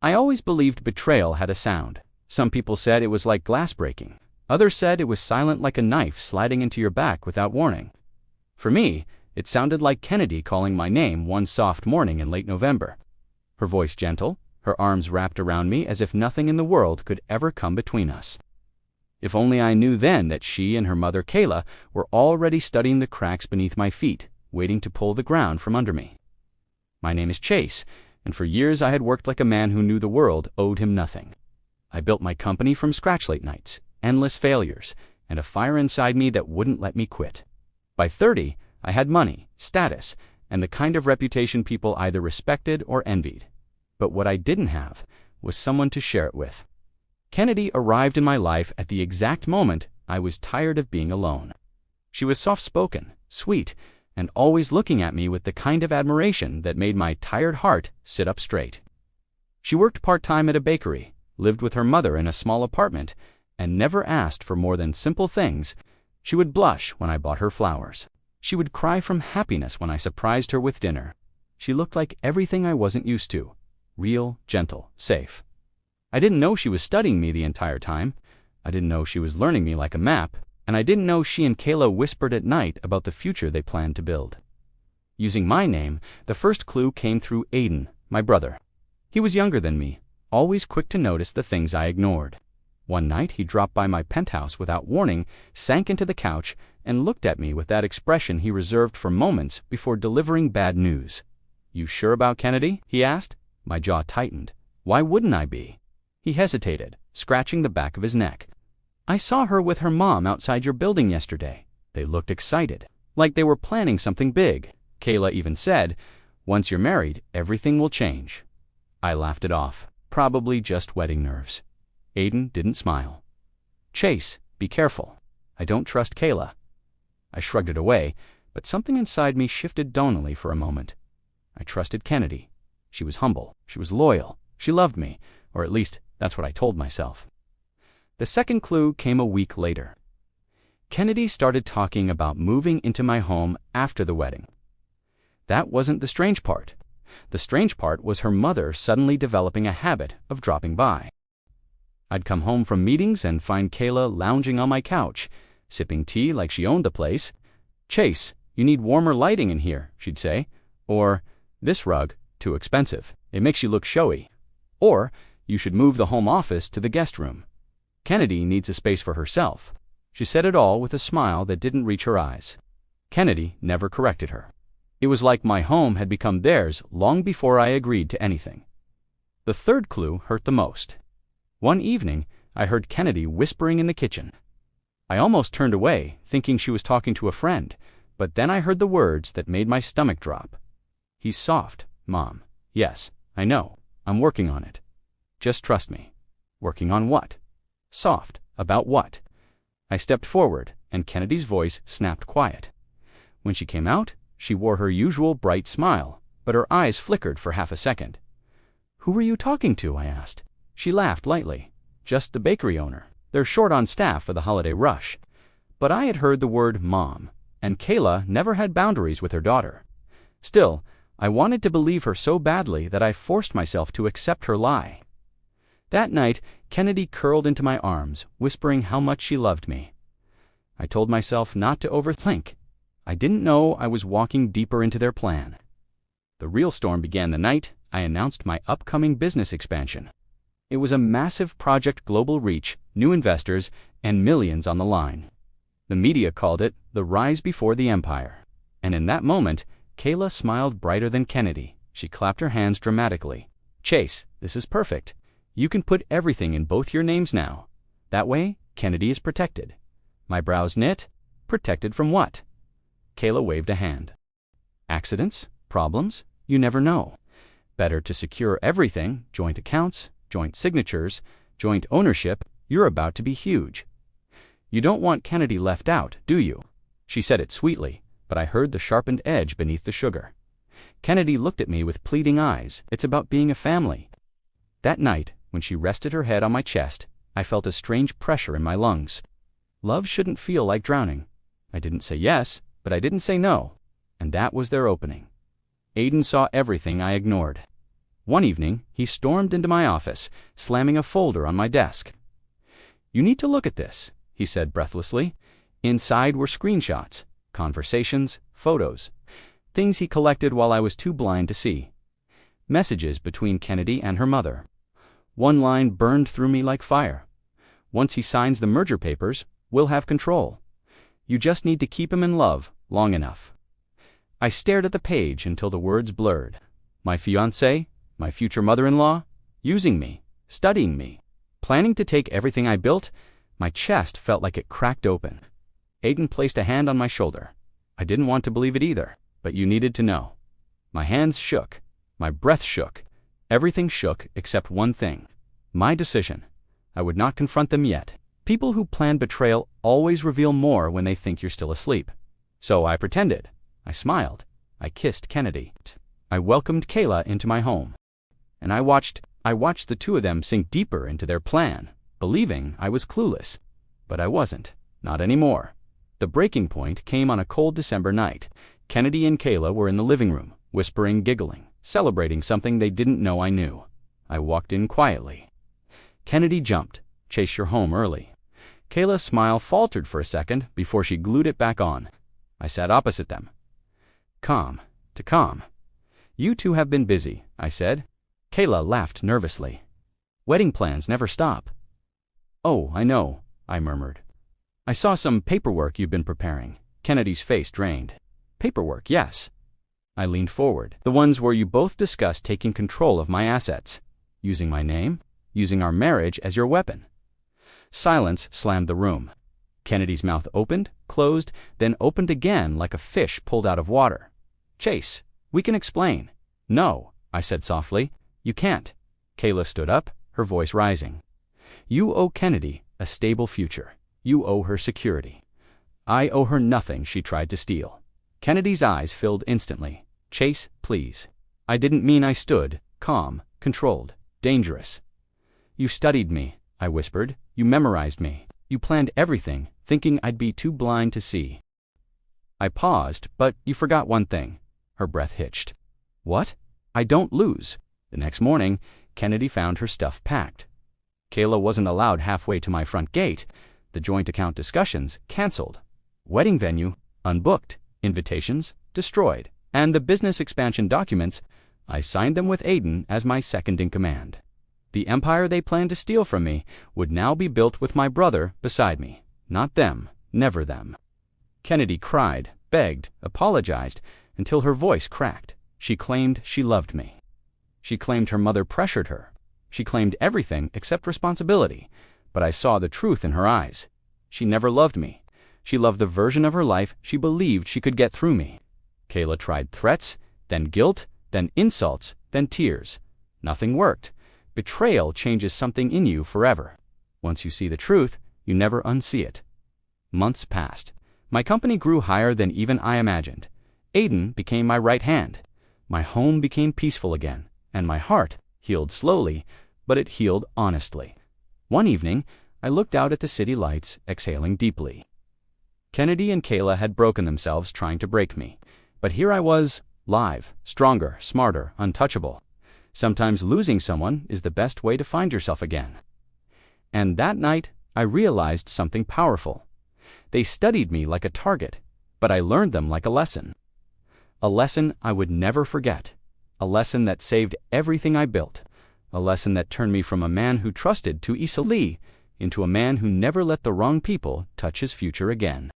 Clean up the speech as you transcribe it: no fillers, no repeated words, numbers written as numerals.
I always believed betrayal had a sound. Some people said it was like glass breaking. Others said it was silent like a knife sliding into your back without warning. For me, it sounded like Kennedy calling my name one soft morning in late November. Her voice gentle, her arms wrapped around me as if nothing in the world could ever come between us. If only I knew then that she and her mother Kayla were already studying the cracks beneath my feet, waiting to pull the ground from under me. My name is Chase, and for years I had worked like a man who knew the world owed him nothing. I built my company from scratch late nights, endless failures, and a fire inside me that wouldn't let me quit. By 30, I had money, status, and the kind of reputation people either respected or envied. But what I didn't have was someone to share it with. Kennedy arrived in my life at the exact moment I was tired of being alone. She was soft-spoken, sweet, and always looking at me with the kind of admiration that made my tired heart sit up straight. She worked part-time at a bakery, lived with her mother in a small apartment, and never asked for more than simple things. She would blush when I bought her flowers. She would cry from happiness when I surprised her with dinner. She looked like everything I wasn't used to. Real, gentle, safe. I didn't know she was studying me the entire time. I didn't know she was learning me like a map. And I didn't know she and Kayla whispered at night about the future they planned to build. Using my name, the first clue came through Ayden, my brother. He was younger than me, always quick to notice the things I ignored. One night he dropped by my penthouse without warning, sank into the couch, and looked at me with that expression he reserved for moments before delivering bad news. "You sure about Kennedy?" he asked. My jaw tightened. Why wouldn't I be? He hesitated, scratching the back of his neck. "I saw her with her mom outside your building yesterday. They looked excited, like they were planning something big. Kayla even said, 'Once you're married, everything will change.'" I laughed it off. Probably just wedding nerves. Ayden didn't smile. "Chase, be careful. I don't trust Kayla." I shrugged it away, but something inside me shifted tonally for a moment. I trusted Kennedy. She was humble. She was loyal. She loved me, or at least that's what I told myself. The second clue came a week later. Kennedy started talking about moving into my home after the wedding. That wasn't the strange part. The strange part was her mother suddenly developing a habit of dropping by. I'd come home from meetings and find Kayla lounging on my couch, sipping tea like she owned the place. "Chase, you need warmer lighting in here," she'd say. Or, "This rug, too expensive. It makes you look showy." Or, "You should move the home office to the guest room. Kennedy needs a space for herself." She said it all with a smile that didn't reach her eyes. Kennedy never corrected her. It was like my home had become theirs long before I agreed to anything. The third clue hurt the most. One evening, I heard Kennedy whispering in the kitchen. I almost turned away, thinking she was talking to a friend, but then I heard the words that made my stomach drop. "He's soft, Mom. Yes, I know. I'm working on it. Just trust me." Working on what? Soft, about what? I stepped forward, and Kennedy's voice snapped quiet. When she came out, she wore her usual bright smile, but her eyes flickered for half a second. "Who were you talking to?" I asked. She laughed lightly. "Just the bakery owner. They're short on staff for the holiday rush." But I had heard the word Mom, and Kayla never had boundaries with her daughter. Still, I wanted to believe her so badly that I forced myself to accept her lie. That night, Kennedy curled into my arms, whispering how much she loved me. I told myself not to overthink. I didn't know I was walking deeper into their plan. The real storm began the night I announced my upcoming business expansion. It was a massive project, global reach, new investors, and millions on the line. The media called it the rise before the empire. And in that moment, Kayla smiled brighter than Kennedy. She clapped her hands dramatically. "Chase, this is perfect. You can put everything in both your names now. That way, Kennedy is protected." My brows knit. Protected from what? Kayla waved a hand. "Accidents? Problems? You never know. Better to secure everything, joint accounts, joint signatures, joint ownership. You're about to be huge. You don't want Kennedy left out, do you?" She said it sweetly, but I heard the sharpened edge beneath the sugar. Kennedy looked at me with pleading eyes. "It's about being a family." That night, when she rested her head on my chest, I felt a strange pressure in my lungs. Love shouldn't feel like drowning. I didn't say yes, but I didn't say no. And that was their opening. Ayden saw everything I ignored. One evening, he stormed into my office, slamming a folder on my desk. "You need to look at this," he said breathlessly. Inside were screenshots, conversations, photos, things he collected while I was too blind to see. Messages between Kennedy and her mother. One line burned through me like fire. "Once he signs the merger papers, we'll have control. You just need to keep him in love long enough." I stared at the page until the words blurred. My fiancée, my future mother-in-law, using me, studying me, planning to take everything I built. My chest felt like it cracked open. Ayden placed a hand on my shoulder. I didn't want to believe it either, but you needed to know. My hands shook. My breath shook. Everything shook except one thing. My decision. I would not confront them yet. People who plan betrayal always reveal more when they think you're still asleep. So I pretended. I smiled. I kissed Kennedy. I welcomed Kayla into my home. And I watched the two of them sink deeper into their plan, believing I was clueless. But I wasn't. Not anymore. The breaking point came on a cold December night. Kennedy and Kayla were in the living room, whispering, giggling, celebrating something they didn't know I knew. I walked in quietly. Kennedy jumped. "Chase, you're home early." Kayla's smile faltered for a second before she glued it back on. I sat opposite them. Calm. "You two have been busy," I said. Kayla laughed nervously. "Wedding plans never stop." "Oh, I know," I murmured. "I saw some paperwork you've been preparing." Kennedy's face drained. "Paperwork, yes." I leaned forward. "The ones where you both discussed taking control of my assets. Using my name, using our marriage as your weapon." Silence slammed the room. Kennedy's mouth opened, closed, then opened again like a fish pulled out of water. "Chase, we can explain." "No," I said softly. "You can't." Kayla stood up, her voice rising. "You owe Kennedy a stable future. You owe her security. I owe her nothing she tried to steal." Kennedy's eyes filled instantly. "Chase, please." I didn't mean I stood, calm, controlled, dangerous. "You studied me," I whispered. "You memorized me. You planned everything, thinking I'd be too blind to see." I paused, "But you forgot one thing." Her breath hitched. "What?" "I don't lose." The next morning, Kennedy found her stuff packed. Kayla wasn't allowed halfway to my front gate. The joint account discussions canceled. Wedding venue unbooked. Invitations destroyed. And the business expansion documents, I signed them with Ayden as my second-in-command. The empire they planned to steal from me would now be built with my brother beside me. Not them, never them. Kennedy cried, begged, apologized, until her voice cracked. She claimed she loved me. She claimed her mother pressured her. She claimed everything except responsibility, but I saw the truth in her eyes. She never loved me. She loved the version of her life she believed she could get through me. Kayla tried threats, then guilt, then insults, then tears. Nothing worked. Betrayal changes something in you forever. Once you see the truth, you never unsee it. Months passed. My company grew higher than even I imagined. Ayden became my right hand. My home became peaceful again, and my heart healed slowly, but it healed honestly. One evening, I looked out at the city lights, exhaling deeply. Kennedy and Kayla had broken themselves trying to break me. But here I was, live, stronger, smarter, untouchable. Sometimes losing someone is the best way to find yourself again. And that night, I realized something powerful. They studied me like a target, but I learned them like a lesson. A lesson I would never forget. A lesson that saved everything I built. A lesson that turned me from a man who trusted too easily into a man who never let the wrong people touch his future again.